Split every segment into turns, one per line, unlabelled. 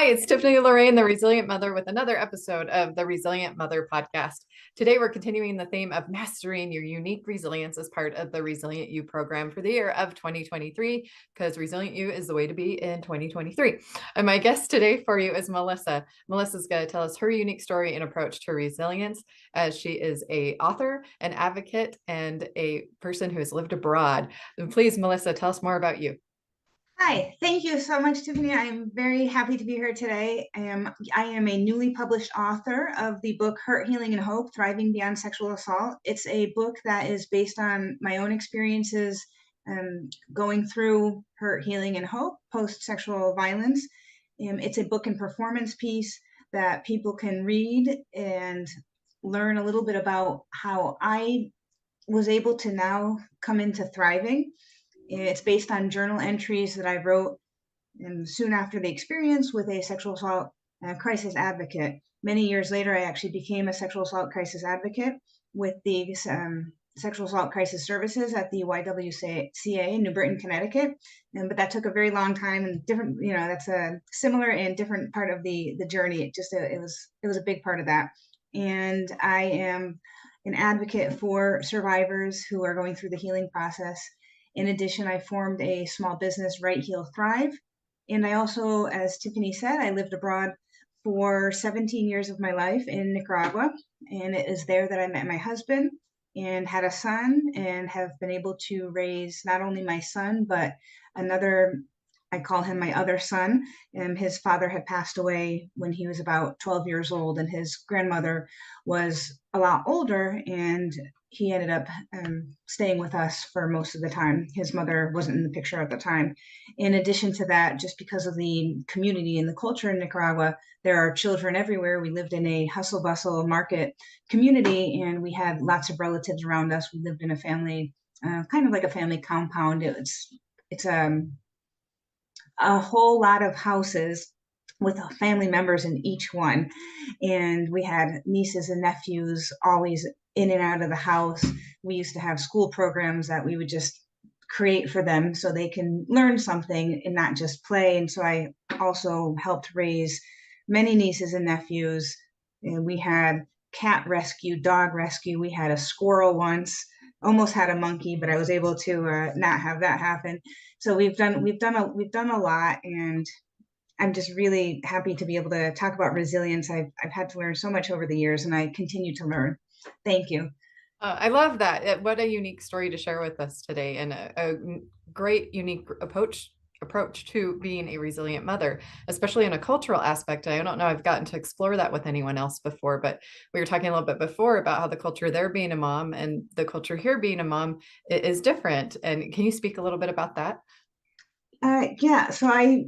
Hi, it's Tiffany Lorraine, the Resilient Mother, with another episode of the Resilient Mother podcast. Today, we're continuing the theme of mastering your unique resilience as part of the Resilient You program for the year of 2023, because Resilient You is the way to be in 2023. And my guest today for you is Melissa. Melissa's going to tell us her unique story and approach to resilience, as she is an author, an advocate, and a person who has lived abroad. And please, Melissa, tell us more about you.
Hi, thank you so much, Tiffany. I am very happy to be here today. I am a newly published author of the book Hurt, Healing, and Hope, Thriving Beyond Sexual Assault. It's a book that is based on my own experiences going through hurt, healing, and hope post-sexual violence. It's a book and performance piece that people can read and learn a little bit about how I was able to now come into thriving. It's based on journal entries that I wrote soon after the experience with a sexual assault crisis advocate. Many years later, I actually became a sexual assault crisis advocate with the Sexual Assault Crisis Services at the YWCA in New Britain, Connecticut. But that took a very long time and different, that's a similar and different part of the journey. It was a big part of that. And I am an advocate for survivors who are going through the healing process. In addition, I formed a small business, Right Heal Thrive. And I also, as Tiffany said, I lived abroad for 17 years of my life in Nicaragua. And it is there that I met my husband and had a son, and have been able to raise not only my son, but another, I call him my other son. And his father had passed away when he was about 12 years old, and his grandmother was a lot older, and he ended up staying with us for most of the time. His mother wasn't in the picture at the time. In addition to that, just because of the community and the culture in Nicaragua, there are children everywhere. We lived in a hustle bustle market community, and we had lots of relatives around us. We lived in a family, kind of like a family compound. It's a whole lot of houses with family members in each one. And we had nieces and nephews always in and out of the house. We used to have school programs that we would just create for them so they can learn something and not just play. And so I also helped raise many nieces and nephews. And we had cat rescue, dog rescue. We had a squirrel once, almost had a monkey, but I was able to not have that happen. So we've done a lot, and I'm just really happy to be able to talk about resilience. I've had to learn so much over the years, and I continue to learn. Thank you.
I love that. What a unique story to share with us today, and a great unique approach to being a resilient mother, especially in a cultural aspect. I don't know, I've gotten to explore that with anyone else before, but we were talking a little bit before about how the culture there being a mom and the culture here being a mom is different. And can you speak a little bit about that?
Yeah, so I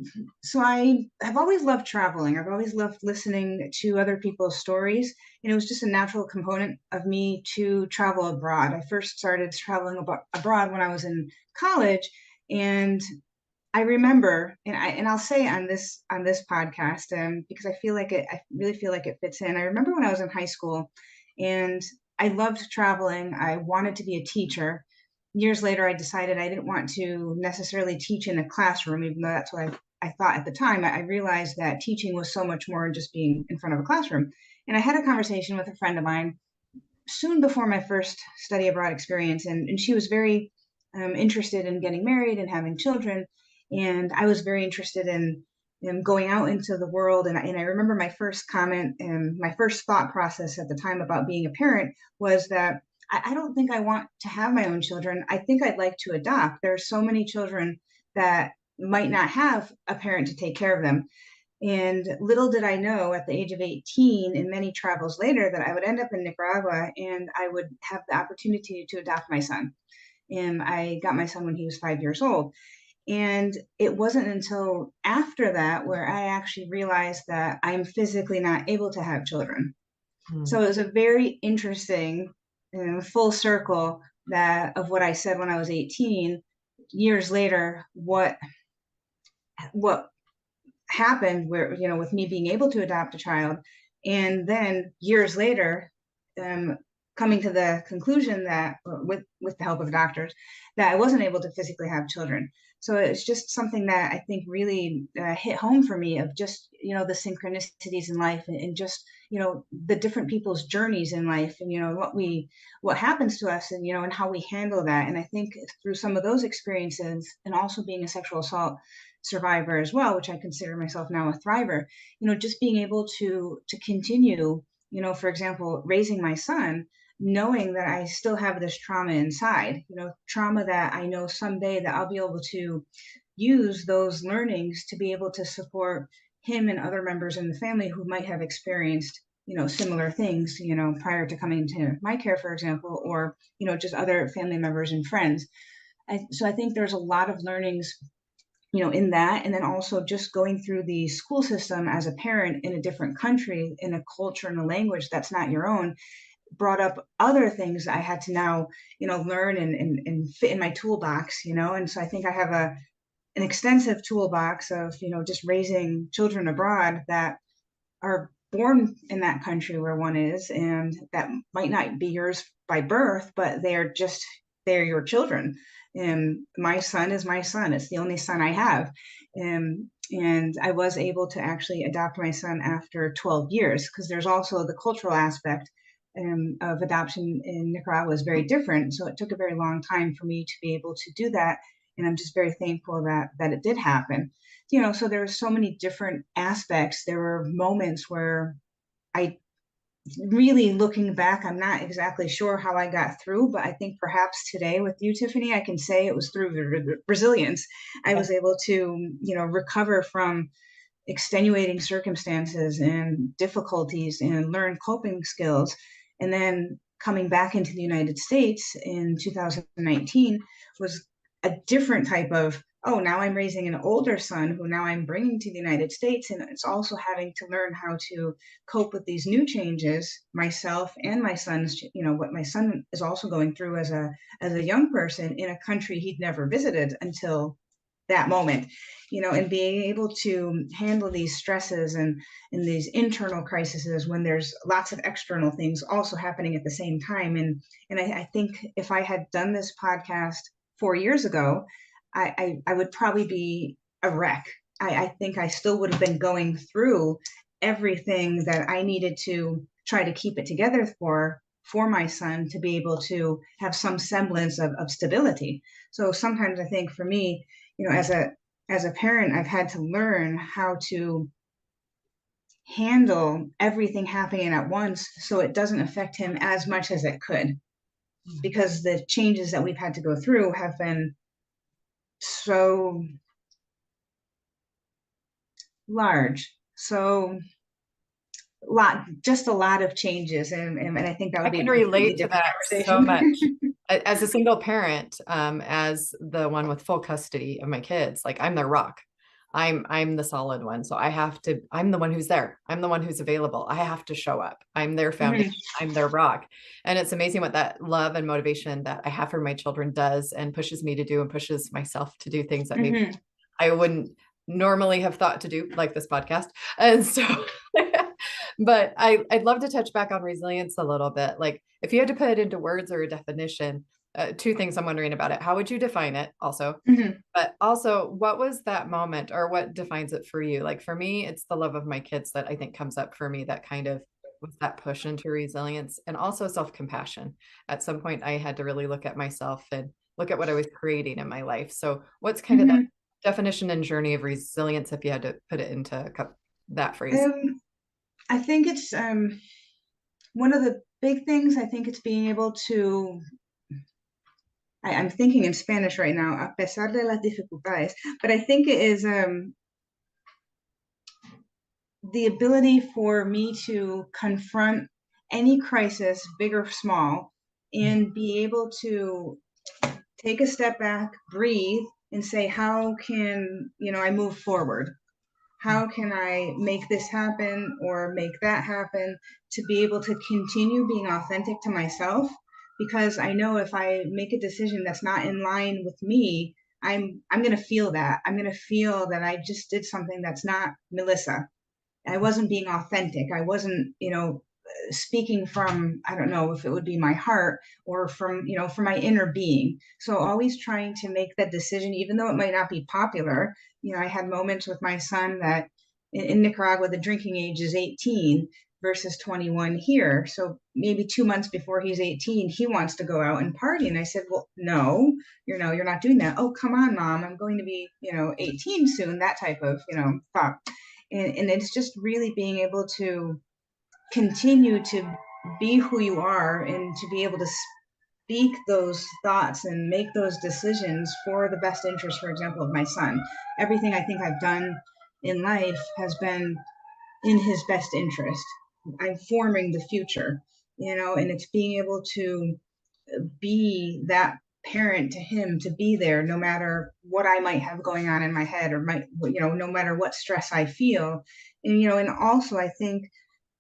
have always loved traveling. I've always loved listening to other people's stories, and it was just a natural component of me to travel abroad. I first started traveling abroad when I was in college, and I remember, and I'll say on this podcast, because I really feel like it fits in. I remember when I was in high school, and I loved traveling. I wanted to be a teacher. Years later, I decided I didn't want to necessarily teach in a classroom, even though that's what I thought at the time. I realized that teaching was so much more than just being in front of a classroom. And I had a conversation with a friend of mine soon before my first study abroad experience, and she was very interested in getting married and having children, and I was very interested in going out into the world. And I remember my first comment and my first thought process at the time about being a parent was that I don't think I want to have my own children. I think I'd like to adopt. There are so many children that might not have a parent to take care of them. And little did I know at the age of 18 and many travels later that I would end up in Nicaragua and I would have the opportunity to adopt my son. And I got my son when he was 5 years old. And it wasn't until after that where I actually realized that I'm physically not able to have children.
Hmm.
So it was a very interesting full circle that of what I said when I was 18. Years later, what happened where, with me being able to adopt a child, and then years later, um, coming to the conclusion that with the help of doctors, that I wasn't able to physically have children. So it's just something that I think really hit home for me, of just, the synchronicities in life, and just, the different people's journeys in life, and, what happens to us, and, and how we handle that. And I think through some of those experiences, and also being a sexual assault survivor as well, which I consider myself now a thriver, just being able to continue, for example, raising my son, knowing that I still have this trauma inside, trauma that I know someday that I'll be able to use those learnings to be able to support him and other members in the family who might have experienced, similar things, prior to coming into my care, for example, or, just other family members and friends. So I think there's a lot of learnings, in that. And then also just going through the school system as a parent in a different country, in a culture and a language that's not your own, brought up other things I had to now, learn and fit in my toolbox, and so I think I have an extensive toolbox of, just raising children abroad that are born in that country where one is, and that might not be yours by birth, but they're your children. And my son is my son. It's the only son I have. And I was able to actually adopt my son after 12 years, because there's also the cultural aspect of adoption in Nicaragua is very different. So it took a very long time for me to be able to do that. And I'm just very thankful that it did happen. So there were so many different aspects. There were moments where I really, looking back, I'm not exactly sure how I got through, but I think perhaps today with you, Tiffany, I can say it was through resilience. I was able to, recover from extenuating circumstances and difficulties and learn coping skills. And then coming back into the United States in 2019 was a different type of, oh, now I'm raising an older son who now I'm bringing to the United States. And it's also having to learn how to cope with these new changes, myself and my son's, what my son is also going through as a young person in a country he'd never visited until that moment, and being able to handle these stresses and these internal crises when there's lots of external things also happening at the same time. And I think if I had done this podcast 4 years ago, I would probably be a wreck. I think I still would have been going through everything that I needed to try to keep it together for my son to be able to have some semblance of stability. So sometimes I think for me, as a parent, I've had to learn how to handle everything happening at once so it doesn't affect him as much as it could, because the changes that we've had to go through have been so large, so just a lot of changes. And I think that would
I
be a
can
completely
relate to
different
that so
conversation.
much. As a single parent, as the one with full custody of my kids, like I'm their rock. I'm the solid one. So I'm the one who's there. I'm the one who's available. I have to show up. I'm their foundation. I'm their rock. And it's amazing what that love and motivation that I have for my children does and pushes me to do, and pushes myself to do things that maybe I wouldn't normally have thought to do, like this podcast. And so, but I'd love to touch back on resilience a little bit. Like if you had to put it into words or a definition, two things I'm wondering about it. How would you define it also? But also, what was that moment, or what defines it for you? Like for me, it's the love of my kids that I think comes up for me, that kind of was that push into resilience, and also self-compassion. At some point, I had to really look at myself and look at what I was creating in my life. So what's kind of that definition and journey of resilience, if you had to put it into that phrase?
I think it's one of the big things. I think it's being able to, I'm thinking in Spanish right now, a pesar de las dificultades, but I think it is the ability for me to confront any crisis, big or small, and be able to take a step back, breathe, and say, how can, I move forward? How can I make this happen or make that happen, to be able to continue being authentic to myself? Because I know if I make a decision that's not in line with me, I'm going to feel that. I'm going to feel that I just did something that's not Melissa. I wasn't being authentic. I wasn't, speaking from, I don't know if it would be my heart or from, from my inner being. So always trying to make that decision, even though it might not be popular. I had moments with my son that in Nicaragua, the drinking age is 18 versus 21 here. So maybe 2 months before he's 18, he wants to go out and party. And I said, well, no, you're not doing that. Oh, come on, mom, I'm going to be, 18 soon, that type of, thought. And it's just really being able to continue to be who you are and to be able to speak those thoughts and make those decisions for the best interest, for example, of my son. Everything I think I've done in life has been in his best interest. I'm forming the future, and it's being able to be that parent to him, to be there no matter what I might have going on in my head, or no matter what stress I feel. And also I think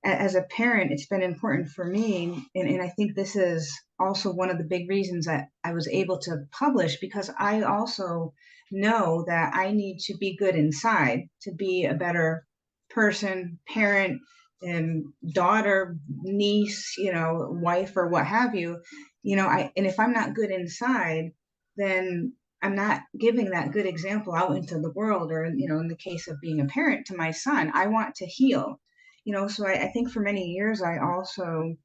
as a parent, it's been important for me. And I think this is also one of the big reasons that I was able to publish, because I also know that I need to be good inside to be a better person, parent, and daughter, niece, wife, or what have you. And if I'm not good inside, then I'm not giving that good example out into the world, or, in the case of being a parent to my son. I want to heal. So I think for many years, I also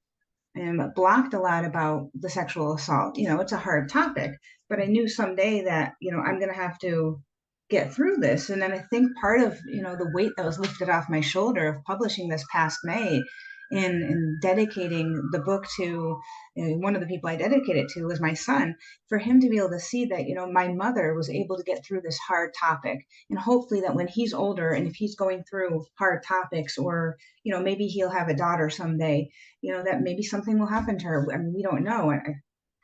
blocked a lot about the sexual assault. It's a hard topic, but I knew someday that, I'm going to have to get through this. And then I think part of, the weight that was lifted off my shoulder of publishing this past May and dedicating the book to, one of the people I dedicated to was my son, for him to be able to see that, my mother was able to get through this hard topic. And hopefully that when he's older and if he's going through hard topics, or, maybe he'll have a daughter someday, that maybe something will happen to her. I mean, we don't know.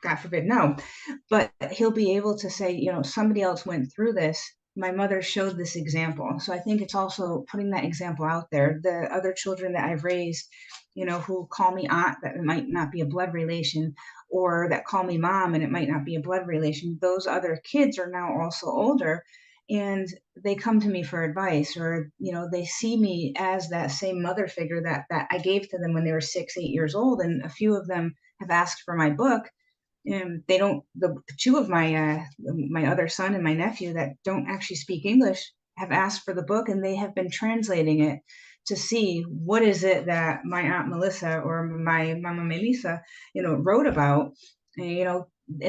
God forbid, no. But he'll be able to say, somebody else went through this. My mother showed this example. So I think it's also putting that example out there. The other children that I've raised, who call me aunt, that it might not be a blood relation, or that call me mom and it might not be a blood relation. Those other kids are now also older, and they come to me for advice, or they see me as that same mother figure that I gave to them when they were 6, 8 years old. And a few of them have asked for my book. And they don't, the two of my other son and my nephew that don't actually speak English have asked for the book, and they have been translating it to see what is it that my aunt Melissa or my mama Melissa wrote about. And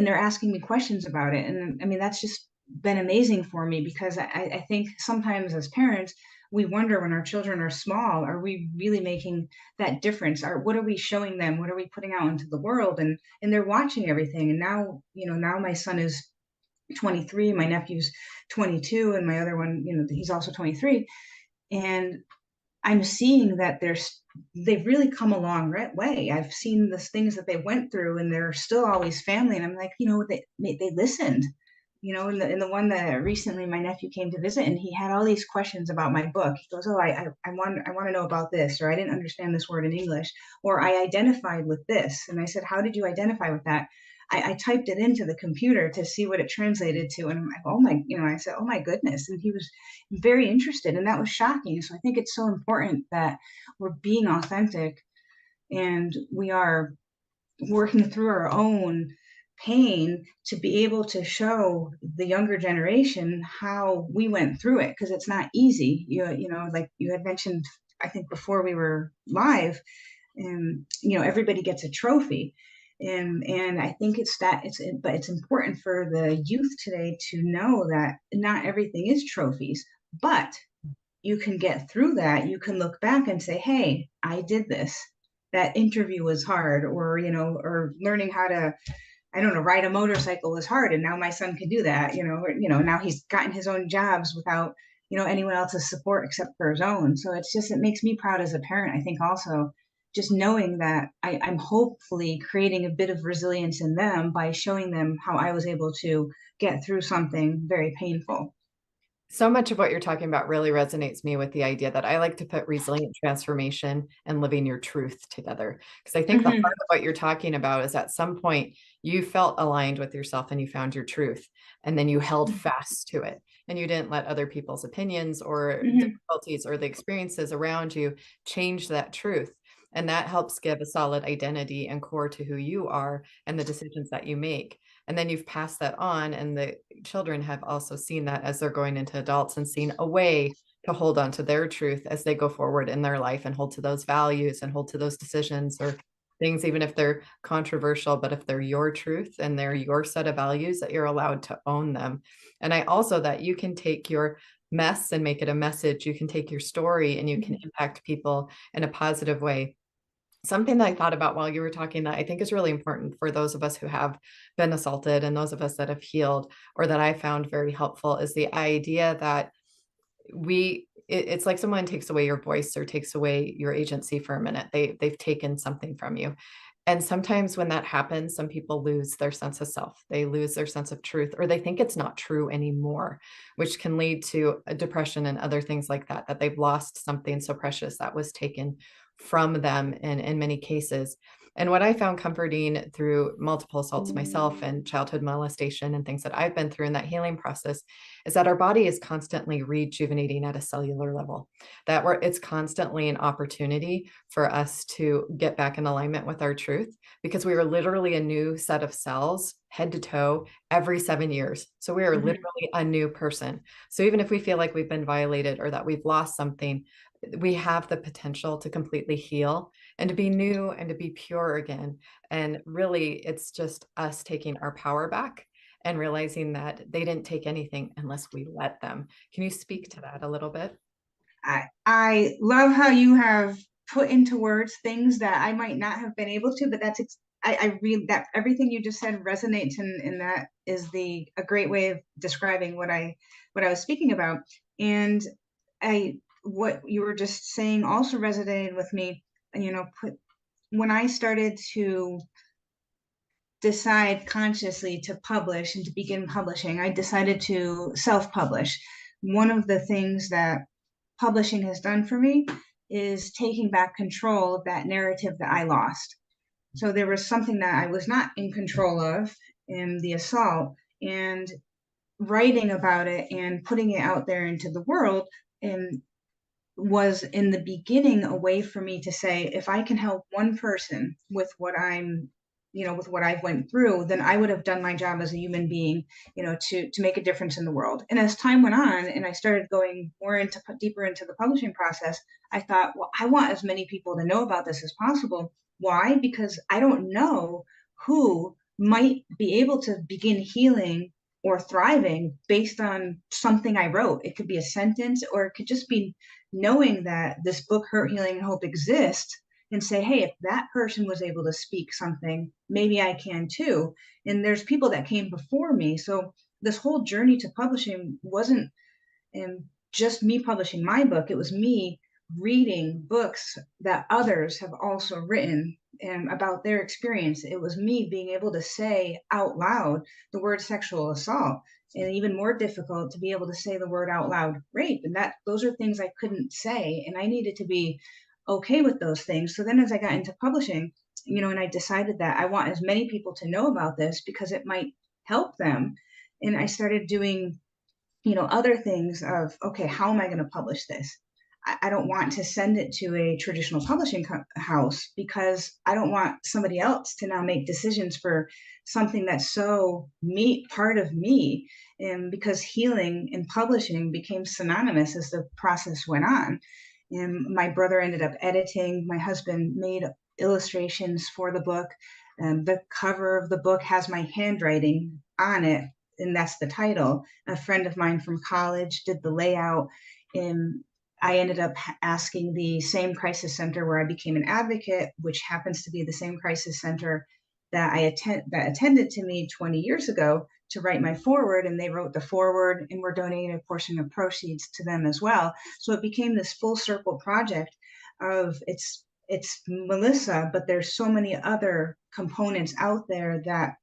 they're asking me questions about it. And I mean, that's just been amazing for me, because I think sometimes as parents, we wonder when our children are small, are we really making that difference? Or what are we showing them? What are we putting out into the world? And they're watching everything. And now, now my son is 23, my nephew's 22, and my other one, he's also 23. And I'm seeing that they've really come a long way. I've seen the things that they went through, and they're still always family. And I'm like, they listened. In the one that recently my nephew came to visit, and he had all these questions about my book. He goes, "Oh, I want to know about this," or "I didn't understand this word in English," or "I identified with this." And I said, "How did you identify with that?" I typed it into the computer to see what it translated to, and I'm like, "Oh my," I said, "Oh my goodness!" And he was very interested, and that was shocking. So I think it's so important that we're being authentic, and we are working through our own pain to be able to show the younger generation how we went through it, because it's not easy. Like you had mentioned, I think before we were live, and everybody gets a trophy. And I think but it's important for the youth today to know that not everything is trophies, but you can get through that. You can look back and say, hey, I did this. That interview was hard, or learning how to, I don't know, ride a motorcycle was hard. And now my son can do that, now he's gotten his own jobs without, anyone else's support except for his own. So it makes me proud as a parent. I think also just knowing that I'm hopefully creating a bit of resilience in them by showing them how I was able to get through something very painful.
So much of what you're talking about really resonates me with the idea that I like to put resilient transformation and living your truth together. Because I think the heart of what you're talking about is at some point you felt aligned with yourself and you found your truth, and then you held fast to it. And you didn't let other people's opinions or difficulties or the experiences around you change that truth. And that helps give a solid identity and core to who you are and the decisions that you make. And then you've passed that on, and the children have also seen that as they're going into adults and seen a way to hold on to their truth as they go forward in their life and hold to those values and hold to those decisions or things, even if they're controversial, but if they're your truth and they're your set of values, that you're allowed to own them. And I also that you can take your mess and make it a message. You can take your story and you can impact people in a positive way. Something that I thought about while you were talking that I think is really important for those of us who have been assaulted and those of us that have healed, or that I found very helpful, is the idea that it's like someone takes away your voice or takes away your agency for a minute. They've taken something from you. And sometimes when that happens, some people lose their sense of self. They lose their sense of truth, or they think it's not true anymore, which can lead to a depression and other things like that, that they've lost something so precious that was taken from them in many cases. And what I found comforting through multiple assaults myself and childhood molestation and things that I've been through in that healing process is that our body is constantly rejuvenating at a cellular level, that it's constantly an opportunity for us to get back in alignment with our truth, because we are literally a new set of cells head to toe every 7 years. So we are literally a new person. So even if we feel like we've been violated or that we've lost something, we have the potential to completely heal and to be new and to be pure again. And really, it's just us taking our power back and realizing that they didn't take anything unless we let them. Can you speak to that a little bit?
I love how you have put into words things that I might not have been able to, but I read that everything you just said resonates, and that is a great way of describing what I was speaking about. And what you were just saying also resonated with me. When I started to decide consciously to publish and to begin publishing, I decided to self-publish. One of the things that publishing has done for me is taking back control of that narrative that I lost. So there was something that I was not in control of in the assault, and writing about it and putting it out there into the world and was in the beginning a way for me to say, if I can help one person with what with what I've went through, then I would have done my job as a human being, to make a difference in the world. And as time went on and I started going deeper into the publishing process, I thought, well, I want as many people to know about this as possible. Why? Because I don't know who might be able to begin healing or thriving based on something I wrote. It could be a sentence, or it could just be knowing that this book, Hurt, Healing, and Hope, exists, and say, hey, if that person was able to speak something, maybe I can too. And there's people that came before me. So this whole journey to publishing wasn't just me publishing my book. It was me reading books that others have also written about their experience. It was me being able to say out loud the word sexual assault, and even more difficult to be able to say the word out loud rape. And those are things I couldn't say, and I needed to be okay with those things. So then as I got into publishing, and I decided that I want as many people to know about this because it might help them. And I started doing other things of, okay, how am I going to publish this? I don't want to send it to a traditional publishing house because I don't want somebody else to now make decisions for something that's so part of me. And because healing and publishing became synonymous as the process went on. And my brother ended up editing, my husband made illustrations for the book. And the cover of the book has my handwriting on it, and that's the title. A friend of mine from college did the layout, and I ended up asking the same crisis center where I became an advocate, which happens to be the same crisis center that that attended to me 20 years ago, to write my foreword, and they wrote the foreword, and we're donating a portion of proceeds to them as well. So it became this full circle project of it's Melissa, but there's so many other components out there that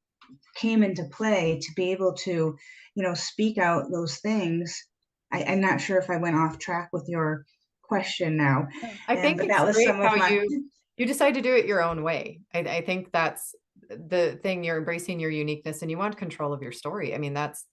came into play to be able to, speak out those things. I'm not sure if I went off track with your question now,
I think
but
it's
that was
great
some
how
of my.
you decide to do it your own way. I think that's the thing. You're embracing your uniqueness and you want control of your story. I mean, that's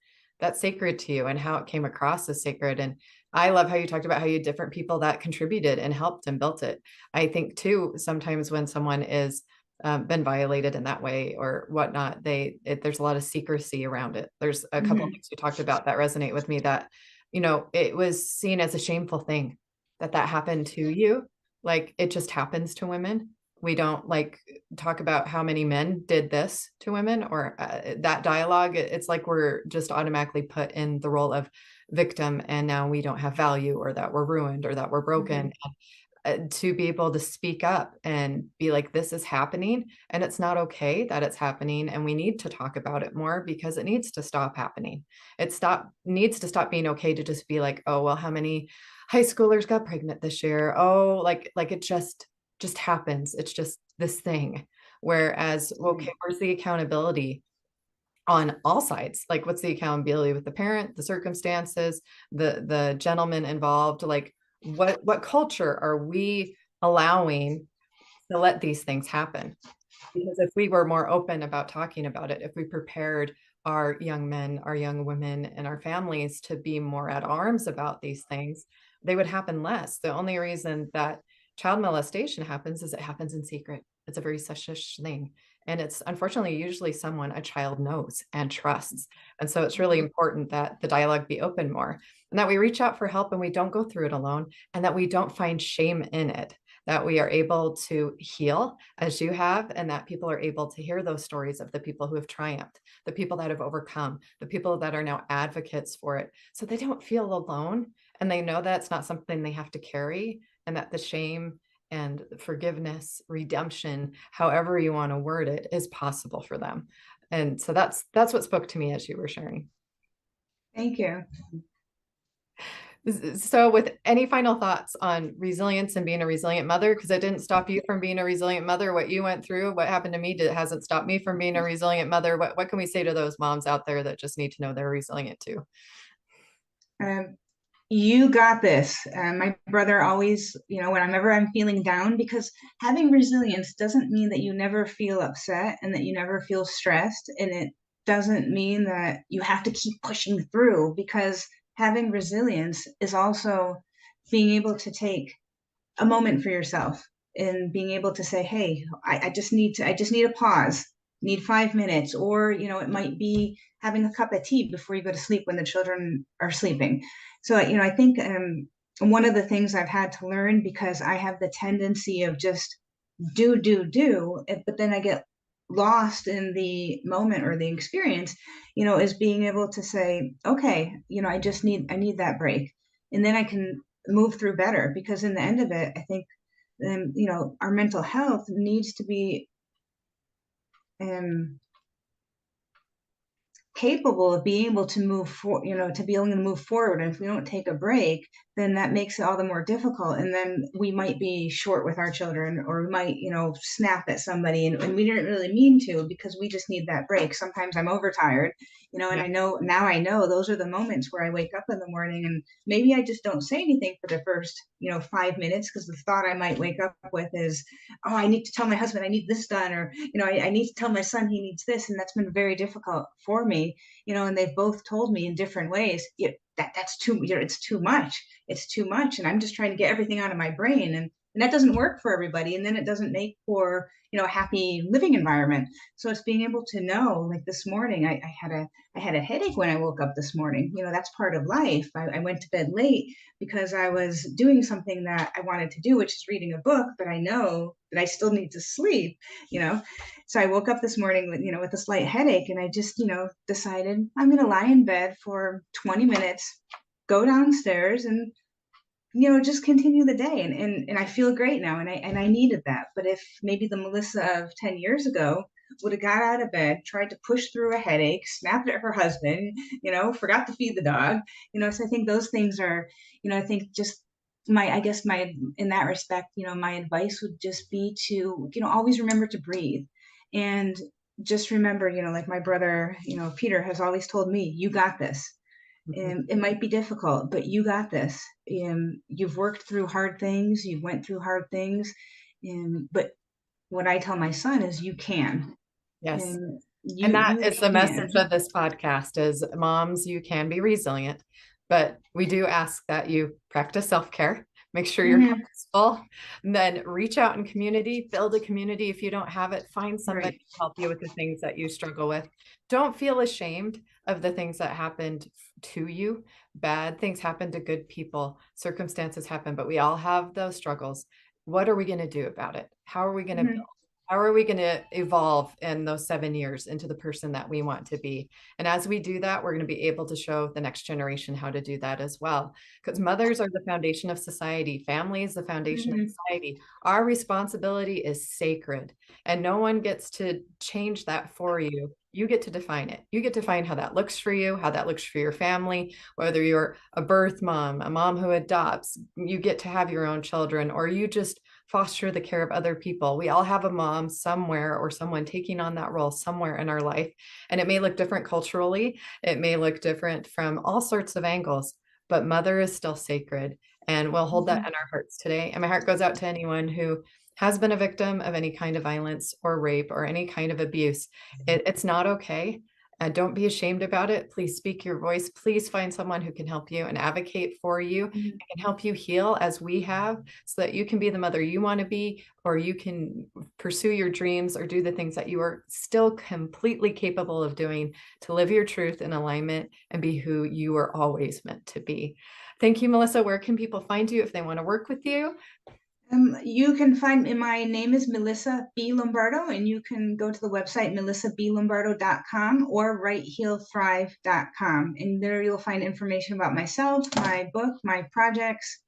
sacred to you, and how it came across is sacred. And I love how you talked about how you had different people that contributed and helped and built it. I think too, sometimes when someone is been violated in that way or whatnot, there's a lot of secrecy around it. There's a couple of
Mhm.
things you talked about that resonate with me that, it was seen as a shameful thing that happened to you. Like it just happens to women. We don't like talk about how many men did this to women or that dialogue. It's like we're just automatically put in the role of victim and now we don't have value or that we're ruined or that we're broken.
Mhm.
To be able to speak up and be like, this is happening and it's not okay that it's happening. And we need to talk about it more because it needs to stop happening. Needs to stop being okay to just be like, oh, well, how many high schoolers got pregnant this year? Oh, like it just happens. It's just this thing. Whereas, okay, where's the accountability on all sides? Like, what's the accountability with the parent, the circumstances, the gentleman involved? Like, what culture are we allowing to let these things happen? Because if we were more open about talking about it, if we prepared our young men, our young women, and our families to be more at arms about these things, they would happen less. The only reason that child molestation happens is it happens in secret. It's a very hush thing. And it's unfortunately usually someone a child knows and trusts. And so it's really important that the dialogue be open more and that we reach out for help and we don't go through it alone and that we don't find shame in it, that we are able to heal as you have, and that people are able to hear those stories of the people who have triumphed, the people that have overcome, the people that are now advocates for it. So they don't feel alone and they know that it's not something they have to carry and that the shame and forgiveness, redemption, however you want to word it, is possible for them. And so that's what spoke to me as you were sharing.
Thank you.
So, with any final thoughts on resilience and being a resilient mother, because it didn't stop you from being a resilient mother, what you went through, what happened to me, hasn't stopped me from being a resilient mother. What can we say to those moms out there that just need to know they're resilient too?
Um, you got this. My brother always, whenever I'm feeling down, because having resilience doesn't mean that you never feel upset and that you never feel stressed. And it doesn't mean that you have to keep pushing through, because having resilience is also being able to take a moment for yourself and being able to say, hey, I just need a pause, need 5 minutes, or, it might be having a cup of tea before you go to sleep when the children are sleeping. So, I think one of the things I've had to learn, because I have the tendency of just do, but then I get lost in the moment or the experience, is being able to say, okay, I need that break. And then I can move through better, because in the end of it, I think, our mental health needs to be um, capable of being able to to be able to move forward. And if we don't take a break, then that makes it all the more difficult. And then we might be short with our children, or we might, snap at somebody, and we didn't really mean to, because we just need that break. Sometimes I'm overtired, and
Yeah.
I know those are the moments where I wake up in the morning, and maybe I just don't say anything for the first, 5 minutes, because the thought I might wake up with is, oh, I need to tell my husband I need this done, or, I need to tell my son he needs this. And that's been very difficult for me, and they've both told me in different ways, yeah, that's too, it's too much. It's too much. And I'm just trying to get everything out of my brain. And that doesn't work for everybody. And then it doesn't make for, a happy living environment. So it's being able to know, like this morning, I had a headache when I woke up this morning. That's part of life. I went to bed late because I was doing something that I wanted to do, which is reading a book, but I know that I still need to sleep, you know. So I woke up this morning with, with a slight headache, and I just, decided I'm going to lie in bed for 20 minutes, go downstairs, and, just continue the day. And I feel great now. And I needed that. But if maybe the Melissa of 10 years ago would have got out of bed, tried to push through a headache, snapped at her husband, forgot to feed the dog, so I think those things are, I think just I guess in that respect, my advice would just be to, always remember to breathe. And just remember, like my brother, Peter has always told me, you got this.
Mhm.
And it might be difficult, but you got this. You've worked through hard things, you've went through hard things. But what I tell my son is, you can.
Yes.
And
And that
you
is the
can.
message of this podcast is moms, you can be resilient. But we do ask that you practice self-care, make sure you're
Hmm.
purposeful, and then reach out in community, build a community. If you don't have it, find somebody
Right.
to help you with the things that you struggle with. Don't feel ashamed of the things that happened to you. Bad things happen to good people, circumstances happen, but we all have those struggles. What are we going to do about it? How are we going to build?
Hmm.
How are we going to evolve in those 7 years into the person that we want to be? And as we do that, we're going to be able to show the next generation how to do that as well. Because mothers are the foundation of society, family is the foundation of
Hmm.
society. Our responsibility is sacred, and no one gets to change that for you. You get to define it. You get to define how that looks for you, how that looks for your family, whether you're a birth mom, a mom who adopts, you get to have your own children, or you just foster the care of other people. We all have a mom somewhere or someone taking on that role somewhere in our life. And it may look different culturally, it may look different from all sorts of angles, but mother is still sacred. And we'll hold that
Hmm.
in our hearts today. And my heart goes out to anyone who has been a victim of any kind of violence or rape or any kind of abuse. It's not okay. And don't be ashamed about it. Please speak your voice. Please find someone who can help you and advocate for you and
Hmm.
can help you heal as we have, so that you can be the mother you want to be, or you can pursue your dreams or do the things that you are still completely capable of doing to live your truth in alignment and be who you were always meant to be. Thank you, Melissa. Where can people find you if they want to work with you?
You can find me. My name is Melissa B. Lombardo, and you can go to the website melissabLombardo.com or righthealthrive.com. And there you'll find information about myself, my book, my projects,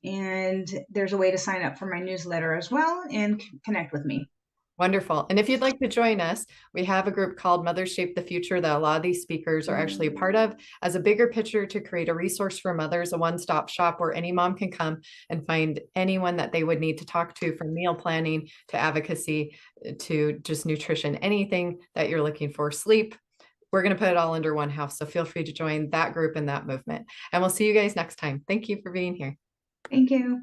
and there's a way to sign up for my newsletter as well and connect with me.
Wonderful. And if you'd like to join us, we have a group called Mothers Shape the Future that a lot of these speakers are actually a part of, as a bigger picture to create a resource for mothers, a one-stop shop where any mom can come and find anyone that they would need to talk to, from meal planning to advocacy to just nutrition, anything that you're looking for, sleep. We're going to put it all under one house. So feel free to join that group and that movement. And we'll see you guys next time. Thank you for being here.
Thank you.